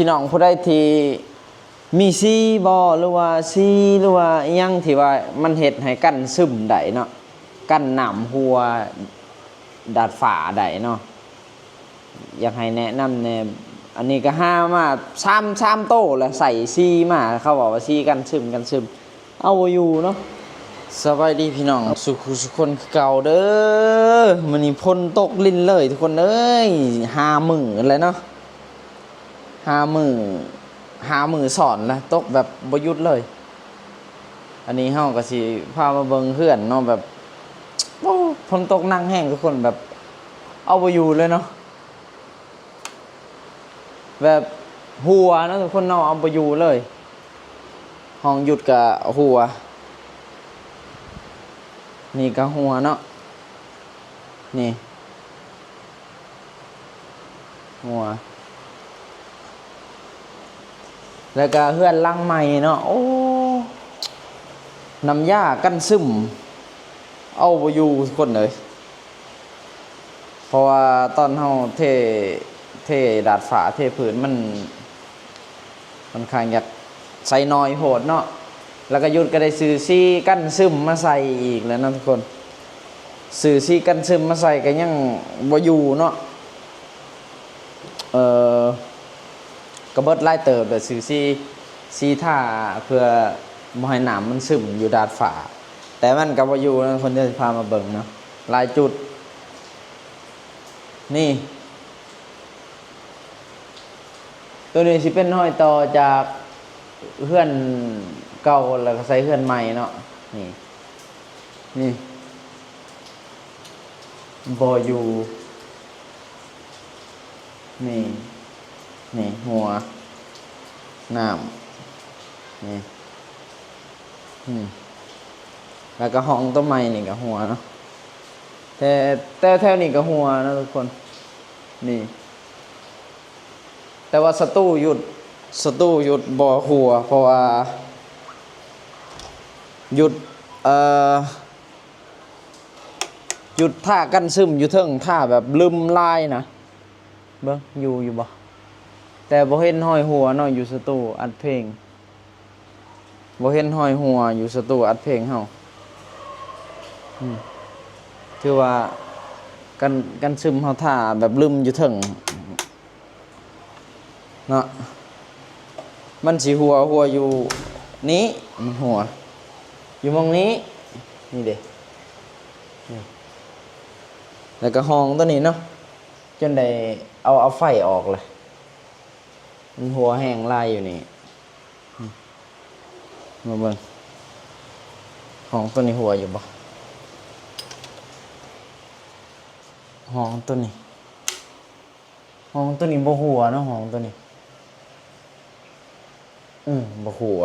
พี่น้องผู้ใดที่มีซีบ่หรือว่าซีหรือว่าอิหยังที่ว่ามันเฮ็ดให้กั้นซึมได้เนาะกั้นน้ำหัวดาดฟ้าได้เนาะอยากให้แนะนำแน่อันนี้ก็ห้ามา3โต้แล้วใส่ซีมาเขาบอกว่าซีกันซึมเอาอยู่เนาะสบายดีพี่น้องสุขสุขคนเก่าเด้อมื้อนี้ฝนตกลิ้นเลยทุกคนเอ้ย5 มื้อแล้วเนาะ5 มื้อสอนนะตกแบบบ่หยุดเลยอันนี้เฮาก็สิพามาเบิ่งเพื่อนเนาะแบบโอ้ฝนตกหนักแห้งทุกคนแบบเอาบ่อยู่เลยเนาะแบบหัวนะทุกคนเนาะเอาบ่อยู่เลยห้องหยุดกับหัวนี่ก็หัวเนาะนี่หัวแล้วก็เฮือนลังใหม่เนาะโอ้น้ำยากันซึมเอาบ่อยู่ทุกคนเลยเพราะว่าตอนเฮาเทดาดฝาเทพื้นมันข้างอยากใส่น้อยโหดเนาะแล้วก็หยุดก็ได้ซื้อซีกันซึมมาใส่อีกแล้วนะทุกคนซื้อซีกันซึมมาใส่ก็ยังบ่อยู่เนาะกระเบิดไล่เติบแบบซื้อซีท่าเพื่อบ่ให้น้ำมันซึมอยู่ดาดฝาแต่มันก็บ่อยู่นะคนจะพามาเบิ่งเนาะหลายจุดนี่ตัวนี้สิเป็นห้อยต่อจากเพื่อนเก่าแล้วก็ใส่เพื่อนใหม่เนาะนี่บ่อยู่นี่หัวน้ำนี่แล้วก็ห้องต้นไม้นี่ก็หัวเนาะแต่แถวนี้ก็หัวนะทุกคนนี่แต่ว่าสตูหยุดบ่อหัวเพราะว่าหยุดท่ากันซึมอยู่เทิงท่าแบบลืมลายนะเบิ่งอยู่บ่แต่บ่เห็นห้อยหัวเนาะอยู่สตูอัดเพลงบ่เห็นห้อยหัวอยู่สตูอัดเพลงเฮาถือว่ากันซึมเฮาท่าแบบลืมอยู่เทิงเนาะมันสิหัวอยู่นี้มันหัวอยู่มองนี้นี่เด้แล้วก็ห้องตัวนี้เนาะจนได้เอาไฟออกเลยมันหัวแห้งลายอยู่นี่มาเบิ่งห้องตัวนี้หัวอยู่บ่ห้องตัวนี้บ่หัวเนาะห้องตัวนี้บ่หัว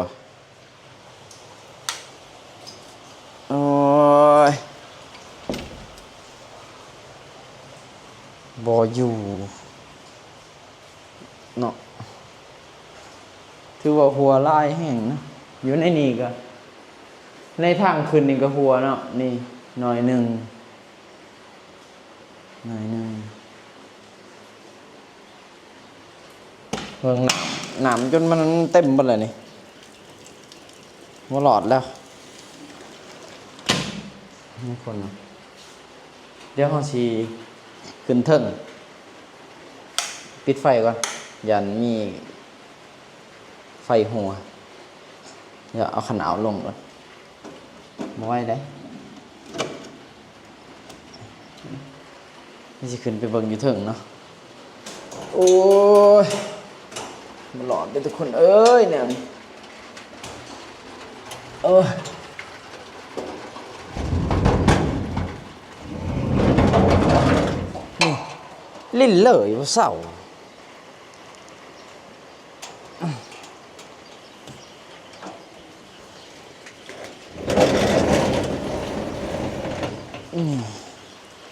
โอ้ยบ่อยู่เนาะถือว่าหัวลายแห้งนะอยู่ในนี่ก็ในทางขึ้นนี่ก็หัวเนาะนี่หน่อยหนึ่งเบิ่งหนามจนมันเต็มหมดเลยนี่บ่หลอดแล้วนี่คนเดี๋ยวเฮาสิขึ้นเทิงปิดไฟก่อนยันมีไฟหัวเดี๋ยวเอาขันเอาลงก่อนมาไว้ได้นี่สิขึ้นไปเบิ่งอยู่เทิงเนาะโอ้ยมันหลอดไปทุกคนเอ้ยเนี่ยลิ้นเลยว่าเศร้า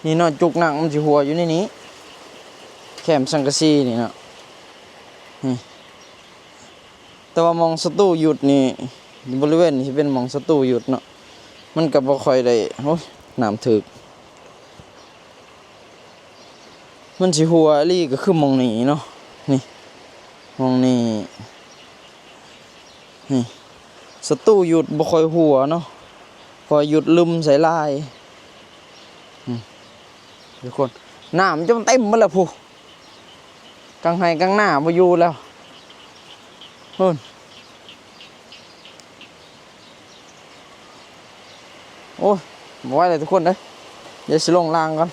นี่เนาะจุกหนังมันสิหัวอยู่ในนี้แคมสังกะสีนี่เนาะแต่ว่ามองสตูหยุดนี่บริเวณนี้เป็นมองสตูหยุดเนาะมันก็บ่ค่อยได้โอ้ยน้ำถึกมันสิหัวลี่ก็คือมองนี้เนาะนี่ ห้องนี้นี่สตูหยุดบ่ค่อยหัวเนาะคอยหยุดลืมใส่ลายทุกคนน้ำจะมันเต็มหมดแล้วผู้กลางไห้กลางหน้าบ่อยู่แล้วเฮ้ยโอ้ยบ่ไหวเลยทุกคนเด้ยเดี๋ยวสิลงล่างก่อน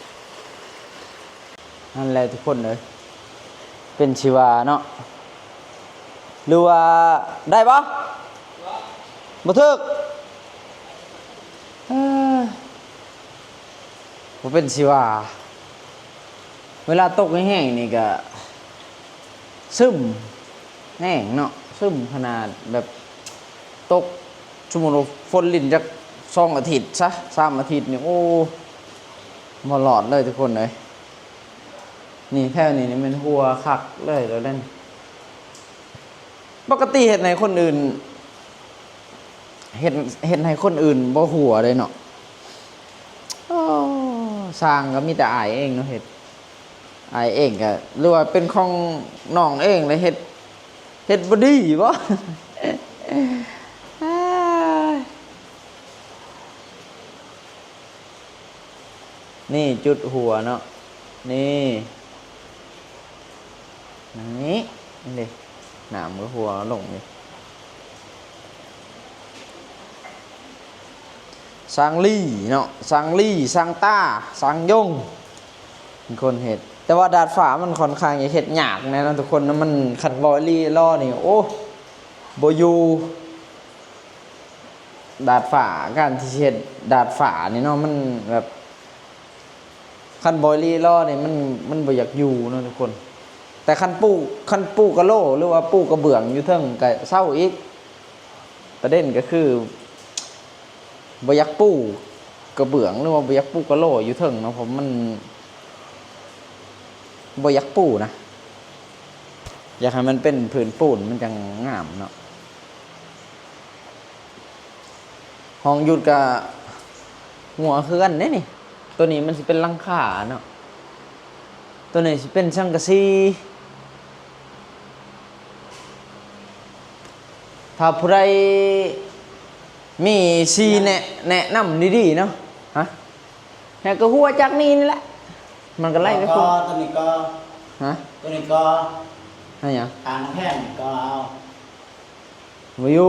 นั่นแหละทุกคนเลยเป็นชีวาเนาะหรือว่าได้ปะบ่ถึกบ่เป็นชีวาเวลาตกแห้งๆนี่ก็ซึมแห้งเนาะซึมขนาดแบบตกชั่วโมงฝนลิ่นจาก2 อาทิตย์ซะ3 อาทิตย์นี่โอ้บ่หลอดเลยทุกคนเลยนี่แถวนี้นี่มันหัวคักเลยแล้วนั่นปกติเห็ดในคนอื่นเห็ดในคนอื่นบ่หัวเลยเนาะสร้างก็มีแต่อายเองเนาะเห็ดอายเองก็หรือว่าเป็นของน้องเองเลยเห็ดบ่ดีบ่ นี่จุดหัวเนาะนี่นี่นี่หนามก็หัวลงนี่สร้างลี่เนาะสร้างลี่สร้างต้าสร้างยงเป็นคนเห็ดแต่ว่าดาดฟ้ามันค่อนข้างจะเห็ดยากนะทุกคนนะมันขันบอยลี่ล่อนี่โอ้โบยูดาดฟ้าการที่เห็ดดาดฟ้านี่เนาะมันแบบคันบอยลี่ล่อนี่มันบ่อยากอยู่เนาะทุกคนแต่คันปูกระโลหรือว่าปูกระเบื้องอยู่เทิงก็เศร้าอีกประเด็นก็คือบ่อยากปูกระเบื้องหรือว่าบ่อยากปูกระโลอยู่เทิงเนาะผมมันบ่อยากปูนะอยากให้มันเป็นผืนปูนมันจังงามเนาะห้องหยุดกับหัวคือกันนี่ตัวนี้มันสิเป็นหลังคาเนาะตัวนี้สิเป็นสังกะสีถ้าผู้ใดมีซีแนะนำดีๆเนาะฮะแค่ก็หัวจากนี้นี่แหละมันก็ไล่ไปพุ่งตัวนี้ก็ฮะตัวนี้ก็อะไรอย่างทางแพงก็เอาวิว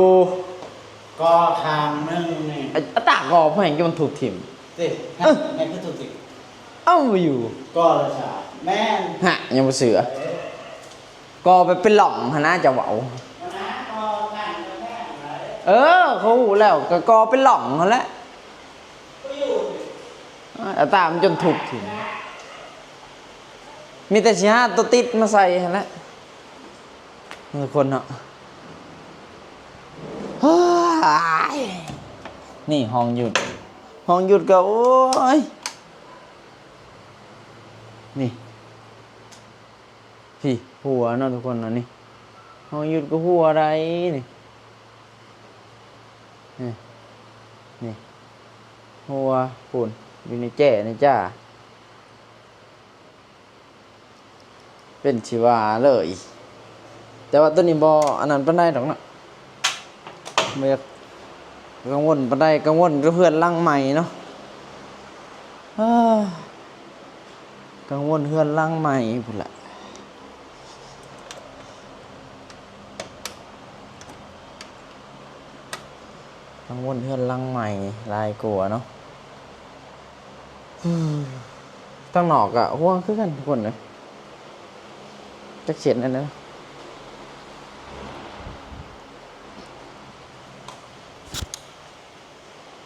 ก็ทางนึงนี่ตากอพอเห็นก็มันถูกถิ่มสิแม่ก็ถูกสิเอ้าวิวก็ละชาแม่ฮะยังบ่เสือก็ไปเป็นหล่องหน้าจะเว้าเขาหูแล้วก็เป็นหล่องเขาแล้วตามจนถูกถิ่มมีแต่สิหาตัวติดมาใส่แล้วทุกคนเนาะนี่ห้องหยุดก็โอ้ยนี่พี่หัวเนาะทุกคนเนาะนี่ห้องหยุดก็หัวอะไรนี่นี่หัวปุ่นอยู่ในแจ่ในจ้าเป็นชีวาเลยแต่ว่าตัวนี้บออันนั้นปานใดดอกนะไม่กังวลปานใดกังวลกับเพื่อนร่างใหม่เนาะกังวลเพื่อนร่างใหม่พุ่นละกังวลเพื่อนร่างใหม่ลายกลัวเนาะตั้งหนอกอะห่วงคือกันทุกคนเลยจักเฉียนนั่นนะ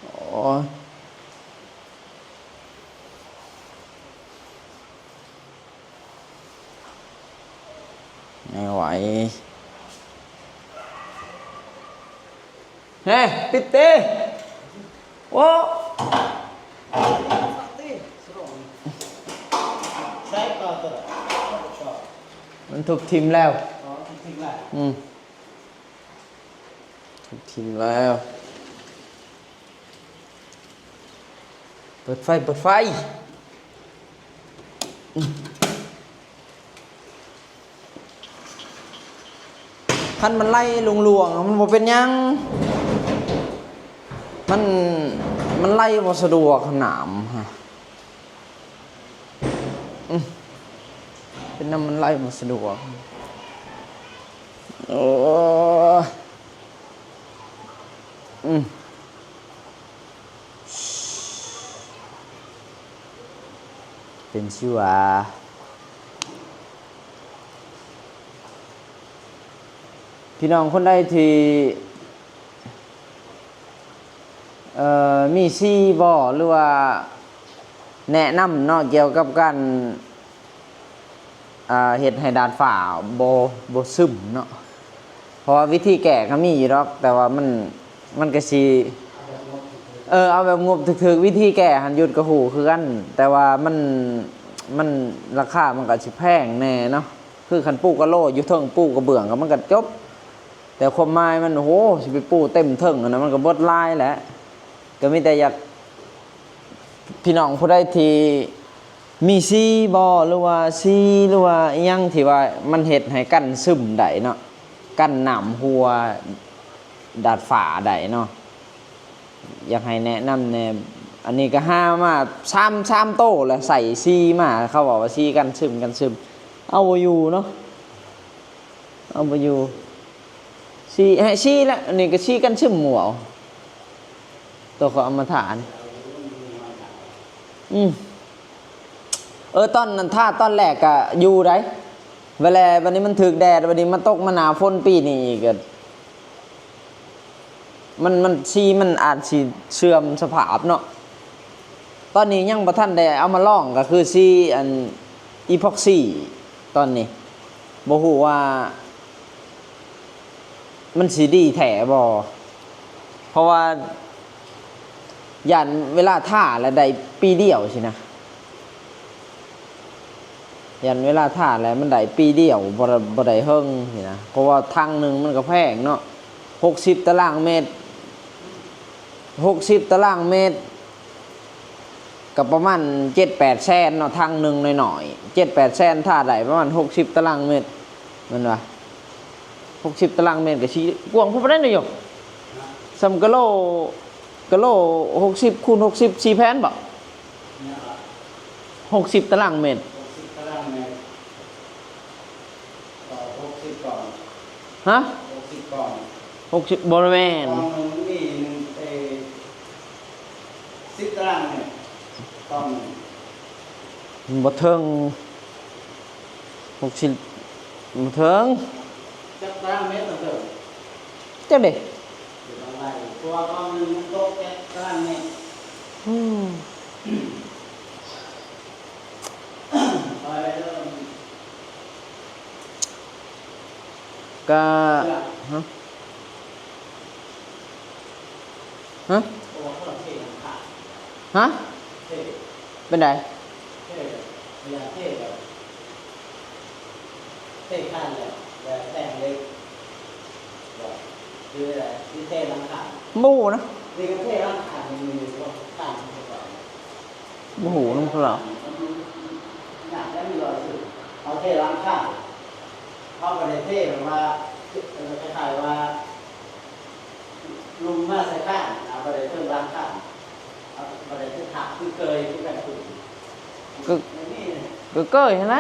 โอ้ไม่ไหวเฮ้ปิดเต้โอ้มันถูกทิมแล้วถูกทิมแล้วเปิดไฟ คันมันไล่ลวงๆมันบ่เป็นหยังมันไล่บ่สะดวกหนามฮะเป็นน้ำมันไล่บ่สะดวกโอ้เป็นชื่อว่าพี่น้องคนใดที่มีซีบ่หรือว่าแนะนำเนาะเกี่ยวกับการเฮ็ดให้ดาดฟ้าบ่ซึมเนาะเพราะว่าวิธีแก้ก็มีอยู่หรอกแต่ว่ามันก็สิเอาแบบงบถึกๆวิธีแก้หันหยุดกระหูคือกันแต่ว่ามันราคามันก็สิแพงแน่เนาะคือคันปูกะโลอยู่เทิงปูกระเบื้องก็มันก็จบแต่ความหมายมันโอ้โหสิไปปูเต็มเทิงอันนั้นมันก็เบิดลายแหละก็มีแต่อยากพี่น้องผู้ใดที่มีซีบ่หรือว่าซีหรือว่าอิหยังที่ว่ามันเฮ็ดให้กันซึมได้เนาะกันน้ำหัวดาดฟ้าได้เนาะอยากให้แนะนำแน่อันนี้ก็ห้ามา3โต้แล้วใส่ซีมาเขาบอกว่าซีกันซึมเอาบ่อยู่เนาะเอาบ่อยู่ซีให้ซีแล้วอันนี้ก็ซีกันซึมหมู่เอาตัวเขาเอามาถานตอนนั้นถ้าตอนแรกก็อยู่ได้เวลาวันนี้มันถึกแดดวันนี้มันตกมาหนาวฝนปีนี้ก็มันซีมันอาจสิเสื่อมสภาพเนาะตอนนี้ยังบ่ทันได้เอามาลองก็คือซีอันอีพ็อกซี่ตอนนี้บ่ฮู้ว่ามันสิดีแท้บ่เพราะว่าย่านเวลาท่าแล้วได้ปีเดียวสินะยันเวลาท่าแล้วมันได้ปีเดียวบ่ได้เฮิงสินะเพราะว่าทางหนึงมันก็แพงเนาะ60 ตารางเมตร60 ตารางเมตรก็ประมาณ 7-8 แสนเนาะทางหนึงหน่อยๆ 7-8 แสนท่าได้ประมาณ60 ตารางเมตรมันว่า60 ตารางเมตรก็สิกว้างพอบ่ได้นายกซำกะโล60 คูณ 60 4 แผ่นบ่60 ตารางเมตร60 ตารางเมตรต่อ60ก่อนฮะ60ก่อน60บ่แม่นกล่องนึงมี10 ตารางเมตรกล่องบ่ถึง60บ่ถึงจักตารางเมตรเด้อจักเด้ตัวกล่องนึงมันตก7 ตารางเมตรก็ฮะเป็นไงข้างเลยแต่งเล็กคืออะไรที่เท่ลังขาหมูนะนี่ก็เท่ลังขามีข้างหมูน้องเหรออยากได้มีรอยสึกเอาเท่ลังขาเข้าไปในเท่แบบว่าคล้ายๆว่าลุงมาใส่ข้างเอาไปในเครื่องล้างข้างเอาไปในเครื่องถักคือเกยคือแบบคุณก็เกยเห็นไหม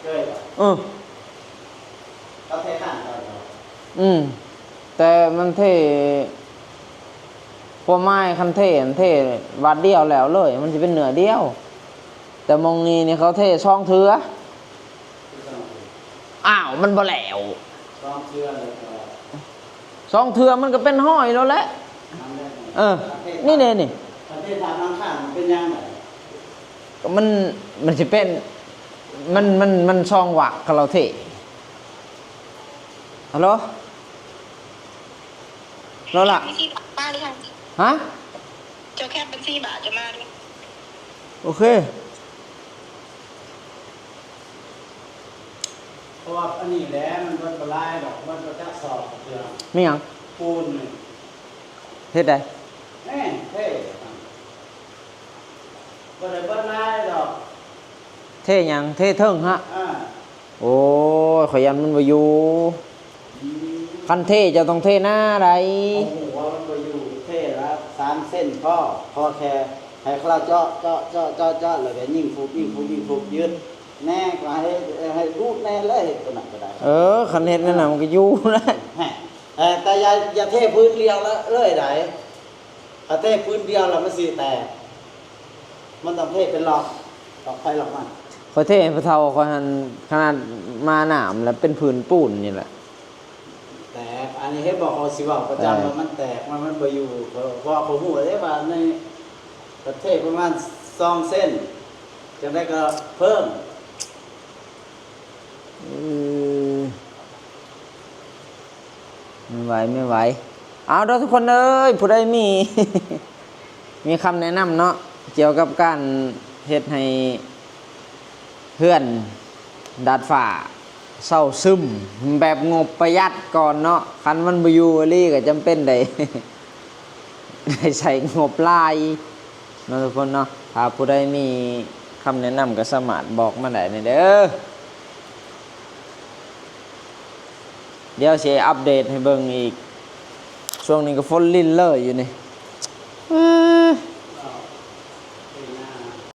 เกยเขาเท่ข้างตอนเราแต่มันเท่พวกไม้คันเท่วัดเดียวแล้วเลยมันจะเป็นเหนือเดียวแต่มองนี้นี่เขาเท่ช่องเถืออ้าวมันบ่แหลวช่องเถือเลยช่องเถือมันก็เป็นห้อยแล้วแหละนี่เนี่ยนี่ประเทศทางข้างเป็นยังไงมันจะเป็นมันช่องหวักกับเราเท่ฮัลโหลแล้วล่ะมาหรือยังฮะเจ้าแค่เป็น4 บาทจะมาด้วยโอเคเพราะว่าอันนี้แหละมันบ่ลายดอกมันบ่จักสอบเถื่อมีหยังปูนนี่เฮ็ดได้เท่บ่ได้บ่ลายดอกเท่หยังเท่เทิงฮะโอ้ยขยันมันบ่อยู่ คันเทจะต้องเทหน้าไร เอาหัวมันไปอยู่เท่แล้ว3 เส้นพอแค่ให้เขาเจาะแล้วก็ยิงฟุบยืดแน่ก็ให้รูดแน่เลยตัวนั้นก็ได้ คันเฮ็ดนั่นน่ะมันก็อยู่แล้ว แฮะแต่อย่าเทพื้นเดียวแล้วเลยได้ถ้าเทพื้นเดียวแล้วมันสิแตกมันต้องเทเป็นหลอกไปหลอกมัน พอเทพอเท่าคอยหันขนาดมาหนามแล้วเป็นพื้นปูนนี่แหละ แตกอันนี้ให้บอกเขาสิว่าประจำว่ามันแตกมันไปอยู่เพราะผมหูได้ว่าในประเทศประมาณ2 เส้นจะได้ก็เพิ่ม ไม่ไหวเอาเด้อทุกคนเอ้ยผู้ใดมี มีคำแนะนำเนาะเกี่ยวกับการเฮ็ดให้เพื่อนดาดฝ่าเศร้าซึมแบบงบประหยัดก่อนเนาะคันมันบ่อยู่อีหลีก็จำเป็นได้ ได้ใช้งบหลายเนาะทุกคนเนาะถ้าผู้ใดมีคำแนะนำก็สามารถบอกมาได้ในเด้อเดี๋ยวสิอัปเดตให้เบิ่งอีกช่วงนี้ก็ฝนลิ่นเลยอยู่นี่